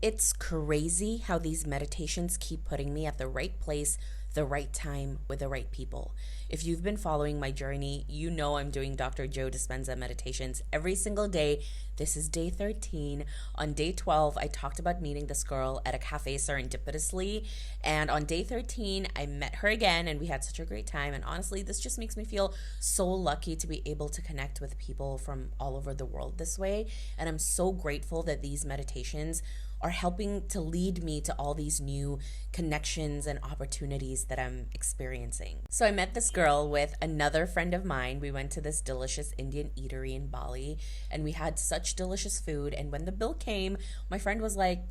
It's crazy how these meditations keep putting me at the right place, the right time, with the right people. If you've been following my journey, you know I'm doing Dr. Joe Dispenza meditations every single day. This is day 13. On day 12, I talked about meeting this girl at a cafe serendipitously. And on day 13, I met her again and we had such a great time. And honestly, this just makes me feel so lucky to be able to connect with people from all over the world this way. And I'm so grateful that these meditations are helping to lead me to all these new connections and opportunities that I'm experiencing. So I met this girl with another friend of mine. We went to this delicious Indian eatery in Bali and we had such delicious food. And when the bill came, my friend was like,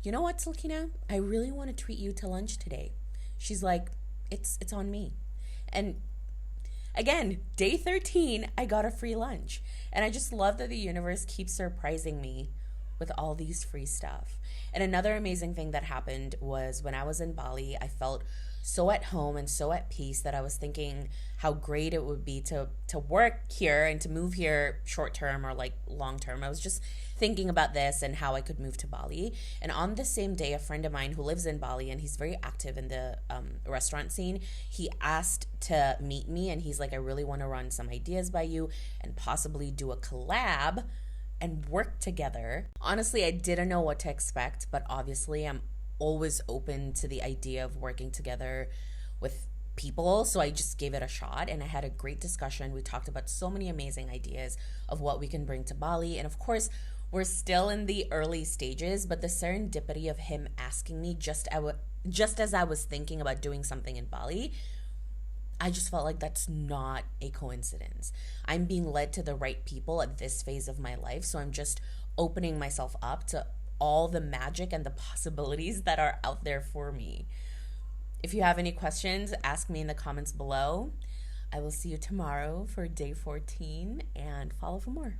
"You know what, Silkina? I really want to treat you to lunch today." She's like, it's on me. And again, day 13, I got a free lunch. And I just love that the universe keeps surprising me with all these free stuff. And another amazing thing that happened was when I was in Bali, I felt so at home and so at peace that I was thinking how great it would be to work here and to move here short term or like long term. I was just thinking about this and how I could move to Bali. And on the same day, a friend of mine who lives in Bali and he's very active in the restaurant scene, he asked to meet me and he's like, "I really want to run some ideas by you and possibly do a collab and work together." Honestly, I didn't know what to expect, but obviously I'm always open to the idea of working together with people. So I just gave it a shot and I had a great discussion. We talked about so many amazing ideas of what we can bring to Bali. And of course, we're still in the early stages, but the serendipity of him asking me just as I was thinking about doing something in Bali, I just felt like that's not a coincidence. I'm being led to the right people at this phase of my life, so I'm just opening myself up to all the magic and the possibilities that are out there for me. If you have any questions, ask me in the comments below. I will see you tomorrow for day 14 and follow for more.